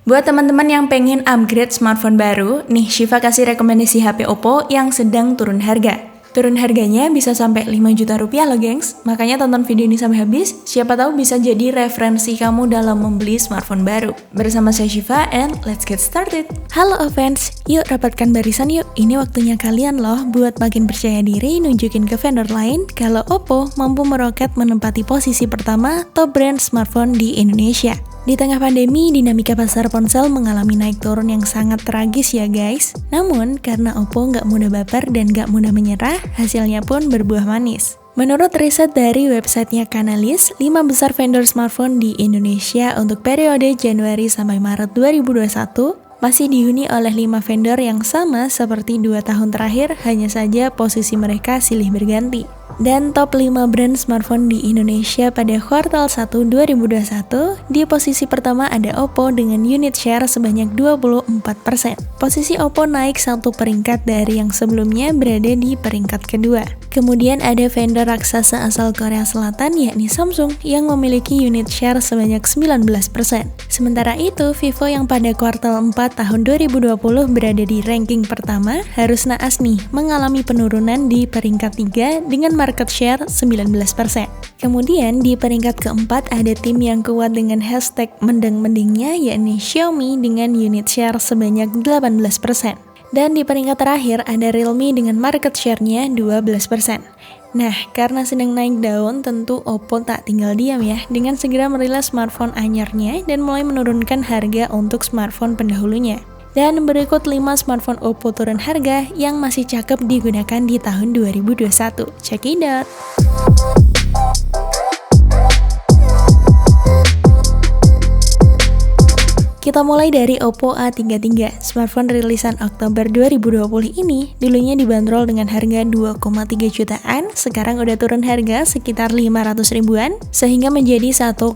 Buat teman-teman yang pengen upgrade smartphone baru, nih Syifa kasih rekomendasi HP Oppo yang sedang turun harga. Turun harganya bisa sampai 5 juta rupiah loh gengs, makanya tonton video ini sampai habis, siapa tahu bisa jadi referensi kamu dalam membeli smartphone baru. Bersama saya Syifa and let's get started. Halo fans, yuk rapatkan barisan yuk, ini waktunya kalian loh buat makin percaya diri nunjukin ke vendor lain kalau Oppo mampu meroket menempati posisi pertama top brand smartphone di Indonesia. Di tengah pandemi, dinamika pasar ponsel mengalami naik turun yang sangat tragis ya guys. Namun, karena Oppo nggak mudah baper dan nggak mudah menyerah, hasilnya pun berbuah manis. Menurut riset dari websitenya Canalys, 5 besar vendor smartphone di Indonesia untuk periode Januari sampai Maret 2021 masih dihuni oleh 5 vendor yang sama seperti 2 tahun terakhir, hanya saja posisi mereka silih berganti. Dan top 5 brand smartphone di Indonesia pada kuartal 1 2021, di posisi pertama ada Oppo dengan unit share sebanyak 24%. Posisi Oppo naik 1 peringkat dari yang sebelumnya berada di peringkat kedua. Kemudian ada vendor raksasa asal Korea Selatan yakni Samsung yang memiliki unit share sebanyak 19%. Sementara itu, Vivo yang pada kuartal 4 tahun 2020 berada di ranking pertama harus naas nih mengalami penurunan di peringkat 3 dengan market share 19%. Kemudian di peringkat keempat ada tim yang kuat dengan hashtag mendeng-mendingnya yakni Xiaomi dengan unit share sebanyak 18%. Dan di peringkat terakhir ada Realme dengan market share-nya 12%. Nah, karena sedang naik daun, tentu Oppo tak tinggal diam ya, dengan segera merilis smartphone anyarnya dan mulai menurunkan harga untuk smartphone pendahulunya. Dan berikut 5 smartphone Oppo turun harga yang masih cakep digunakan di tahun 2021. Check it out! Kita mulai dari Oppo A33, smartphone rilisan Oktober 2020 ini dulunya dibanderol dengan harga 2,3 jutaan, sekarang udah turun harga sekitar 500 ribuan, sehingga menjadi 1,8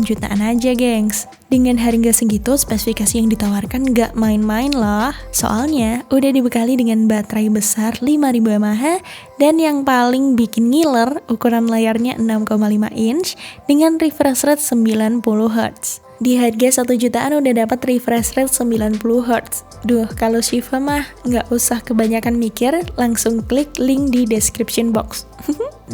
jutaan aja gengs. Dengan harga segitu, spesifikasi yang ditawarkan gak main-main loh. Soalnya, udah dibekali dengan baterai besar 5000 mAh, dan yang paling bikin ngiler, ukuran layarnya 6,5 inch dengan refresh rate 90Hz. Di harga 1 jutaan udah dapat refresh rate 90Hz. Duh, kalau Syifa mah nggak usah kebanyakan mikir, langsung klik link di description box.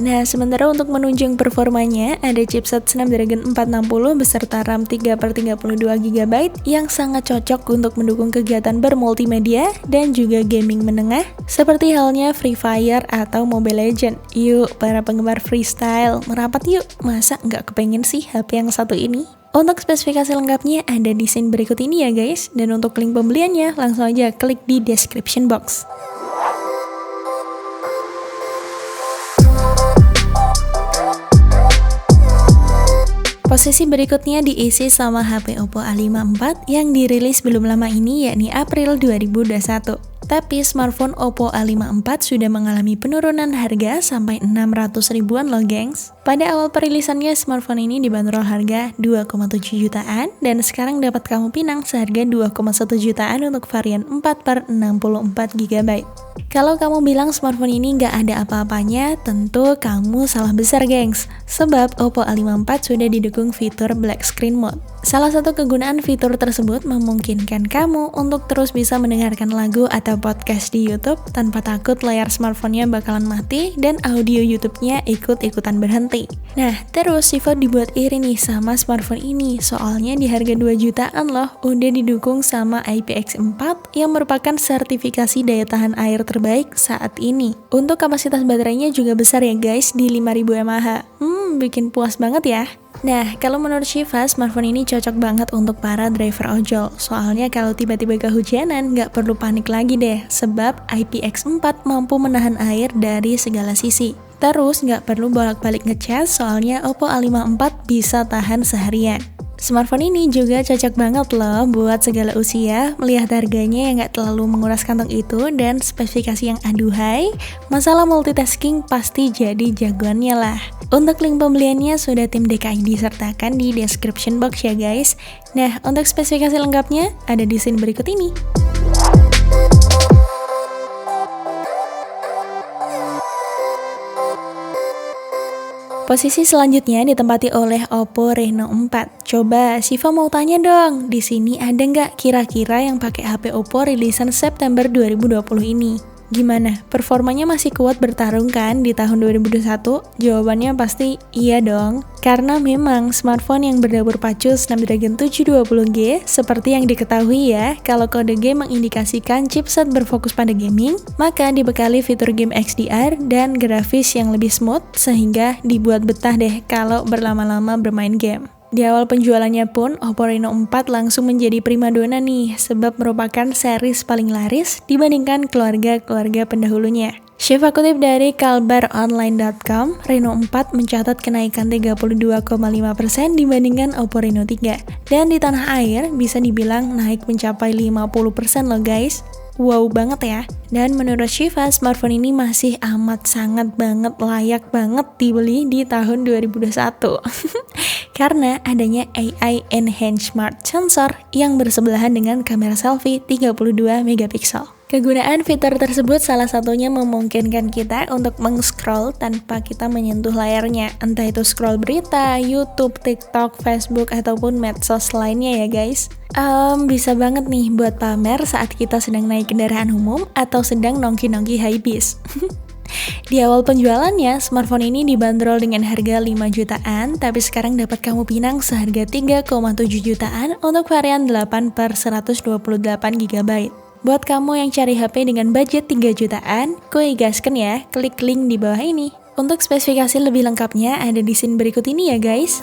Nah, sementara untuk menunjang performanya, ada chipset Snapdragon 460 beserta RAM 3/32GB yang sangat cocok untuk mendukung kegiatan bermultimedia dan juga gaming menengah, seperti halnya Free Fire atau Mobile Legends. Yuk, para penggemar freestyle, merapat yuk, masa nggak kepengen sih HP yang satu ini? Untuk spesifikasi lengkapnya ada di scene berikut ini ya guys, dan untuk link pembeliannya langsung aja klik di description box. Posisi berikutnya diisi sama HP Oppo A54 yang dirilis belum lama ini yakni April 2021. Tapi smartphone Oppo A54 sudah mengalami penurunan harga sampai 600 ribuan loh gengs. Pada awal perilisannya, smartphone ini dibanderol harga 2,7 jutaan dan sekarang dapat kamu pinang seharga 2,1 jutaan untuk varian 4/64GB. Kalau kamu bilang smartphone ini nggak ada apa-apanya, tentu kamu salah besar gengs. Sebab Oppo A54 sudah didukung fitur Black Screen Mode. Salah satu kegunaan fitur tersebut memungkinkan kamu untuk terus bisa mendengarkan lagu atau podcast di YouTube tanpa takut layar smartphone-nya bakalan mati dan audio YouTube-nya ikut-ikutan berhenti. Nah, terus Syifa dibuat iri nih sama smartphone ini, soalnya di harga 2 jutaan loh, udah didukung sama IPX4 yang merupakan sertifikasi daya tahan air terbaik saat ini. Untuk kapasitas baterainya juga besar ya guys, di 5000 mAh. Bikin puas banget ya. Nah, kalau menurut Syifa, smartphone ini cocok banget untuk para driver ojol. Soalnya kalau tiba-tiba kehujanan, nggak perlu panik lagi deh, sebab IPX4 mampu menahan air dari segala sisi. Terus, nggak perlu bolak-balik ngecas, soalnya Oppo A54 bisa tahan seharian. Smartphone ini juga cocok banget loh buat segala usia, melihat harganya yang nggak terlalu menguras kantong itu dan spesifikasi yang aduhai, masalah multitasking pasti jadi jagoannya lah. Untuk link pembeliannya sudah tim DKI disertakan di description box ya guys. Nah, untuk spesifikasi lengkapnya ada di scene berikut ini. Posisi selanjutnya ditempati oleh Oppo Reno 4. Coba, Siva mau tanya dong, di sini ada nggak kira-kira yang pakai HP Oppo rilisan September 2020 ini? Gimana? Performanya masih kuat bertarung kan di tahun 2021? Jawabannya pasti iya dong. Karena memang smartphone yang berdapur pacu Snapdragon 720G seperti yang diketahui ya, kalau kode G mengindikasikan chipset berfokus pada gaming, maka dibekali fitur game XDR dan grafis yang lebih smooth sehingga dibuat betah deh kalau berlama-lama bermain game. Di awal penjualannya pun, Oppo Reno 4 langsung menjadi primadona nih, sebab merupakan series paling laris dibandingkan keluarga-keluarga pendahulunya. Syifa kutip dari kalbaronline.com, Reno 4 mencatat kenaikan 32,5% dibandingkan Oppo Reno 3. Dan di tanah air, bisa dibilang naik mencapai 50% loh guys. Wow banget ya. Dan menurut Syifa, smartphone ini masih amat sangat banget layak banget dibeli di tahun 2021. Karena adanya AI Enhanced Smart Sensor yang bersebelahan dengan kamera selfie 32 megapiksel. Kegunaan fitur tersebut salah satunya memungkinkan kita untuk meng-scroll tanpa kita menyentuh layarnya, entah itu scroll berita, YouTube, TikTok, Facebook, ataupun medsos lainnya ya guys. Bisa banget nih buat pamer saat kita sedang naik kendaraan umum atau sedang nongki-nongki high bis. Di awal penjualannya, smartphone ini dibanderol dengan harga 5 jutaan, tapi sekarang dapat kamu pinang seharga 3,7 jutaan untuk varian 8/128 GB. Buat kamu yang cari HP dengan budget 3 jutaan, kuy gasken ya, klik link di bawah ini. Untuk spesifikasi lebih lengkapnya ada di scene berikut ini ya guys.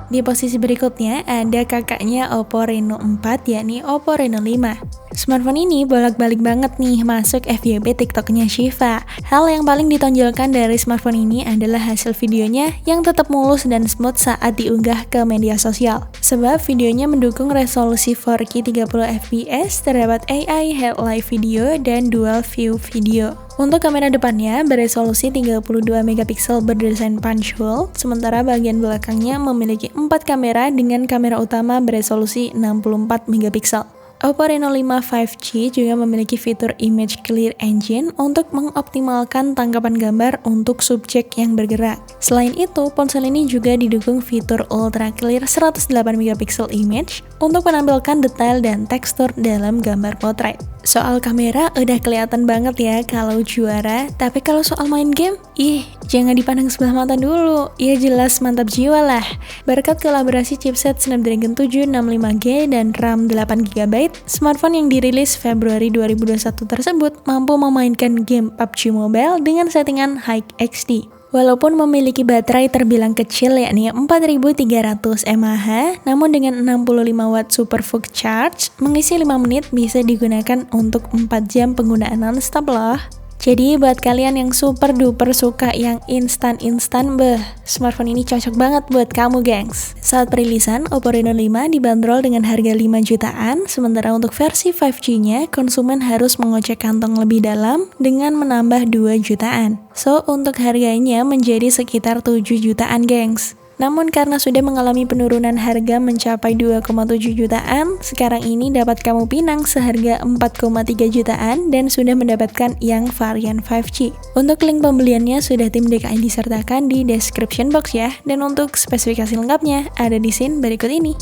Di posisi berikutnya ada kakaknya Oppo Reno 4 yakni Oppo Reno 5. Smartphone ini bolak-balik banget nih masuk FYP TikToknya Syifa. Hal yang paling ditonjolkan dari smartphone ini adalah hasil videonya yang tetap mulus dan smooth saat diunggah ke media sosial. Sebab videonya mendukung resolusi 4K 30fps, terdapat AI Headlight Video, dan Dual View Video. Untuk kamera depannya beresolusi 32 megapiksel berdesain punch hole, sementara bagian belakangnya memiliki 4 kamera dengan kamera utama beresolusi 64 megapiksel. Oppo Reno 5 5G juga memiliki fitur Image Clear Engine untuk mengoptimalkan tangkapan gambar untuk subjek yang bergerak. Selain itu, ponsel ini juga didukung fitur Ultra Clear 108 megapiksel image untuk menampilkan detail dan tekstur dalam gambar potret. Soal kamera udah kelihatan banget ya kalau juara, tapi kalau soal main game, jangan dipandang sebelah mata dulu, ya jelas mantap jiwa lah. Berkat kolaborasi chipset Snapdragon 765G dan RAM 8GB, smartphone yang dirilis Februari 2021 tersebut mampu memainkan game PUBG Mobile dengan settingan High XD. Walaupun memiliki baterai terbilang kecil yakni 4300 mAh, namun dengan 65 watt super fast charge, mengisi 5 menit bisa digunakan untuk 4 jam penggunaan non-stop loh. Jadi buat kalian yang super duper suka yang instan-instan, smartphone ini cocok banget buat kamu gengs. Saat perilisan, Oppo Reno 5 dibanderol dengan harga 5 jutaan, sementara untuk versi 5G-nya, konsumen harus mengocek kantong lebih dalam dengan menambah 2 jutaan. So, untuk harganya menjadi sekitar 7 jutaan gengs. Namun karena sudah mengalami penurunan harga mencapai 2,7 jutaan, sekarang ini dapat kamu pinang seharga 4,3 jutaan dan sudah mendapatkan yang varian 5G. Untuk link pembeliannya sudah tim DKI disertakan di description box ya, dan untuk spesifikasi lengkapnya ada di scene berikut ini.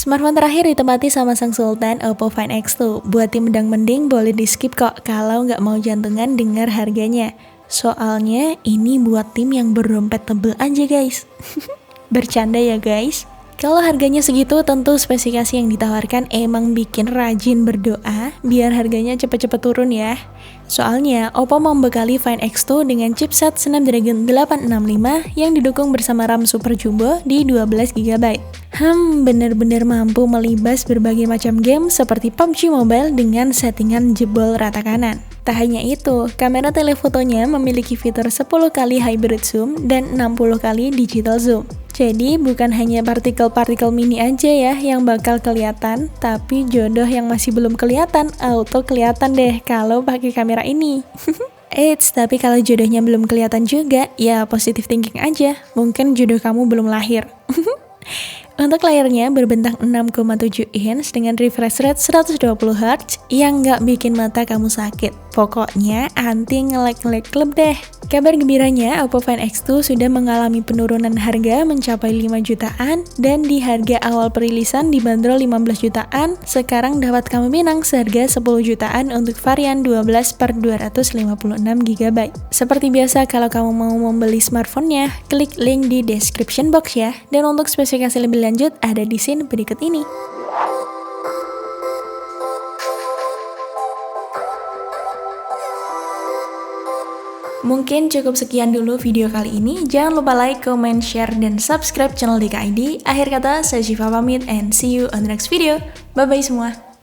Smartphone terakhir ditempati sama sang sultan Oppo Find X2. Buat tim mendang-mending boleh di skip kok kalau nggak mau jantungan dengar harganya. Soalnya ini buat tim yang berdompet tebel aja guys. Bercanda ya guys. Kalau harganya segitu tentu spesifikasi yang ditawarkan emang bikin rajin berdoa biar harganya cepet-cepet turun ya. Soalnya Oppo membekali Find X2 dengan chipset Snapdragon 865 yang didukung bersama RAM Super Jumbo di 12GB. Bener-bener mampu melibas berbagai macam game seperti PUBG Mobile dengan settingan jebol rata kanan. Tak hanya itu, kamera telefotonya memiliki fitur 10 kali hybrid zoom dan 60 kali digital zoom. Jadi bukan hanya partikel-partikel mini aja ya yang bakal kelihatan, tapi jodoh yang masih belum kelihatan auto kelihatan deh kalau pakai kamera ini. Eits, tapi kalau jodohnya belum kelihatan juga, ya positive thinking aja. Mungkin jodoh kamu belum lahir. Untuk layarnya berbentang 6,7 inch dengan refresh rate 120Hz yang nggak bikin mata kamu sakit. Pokoknya anti nge-lag klub deh. Kabar gembiranya, Oppo Find X2 sudah mengalami penurunan harga mencapai 5 jutaan dan di harga awal perilisan dibanderol 15 jutaan, sekarang dapat kamu pinang seharga 10 jutaan untuk varian 12/256 GB. Seperti biasa kalau kamu mau membeli smartphone-nya, klik link di description box ya. Dan untuk spesifikasi lebih lanjut ada di scene berikut ini. Mungkin cukup sekian dulu video kali ini. Jangan lupa like, comment, share, dan subscribe channel DKID. Akhir kata, saya Syifa pamit and see you on the next video. Bye-bye semua.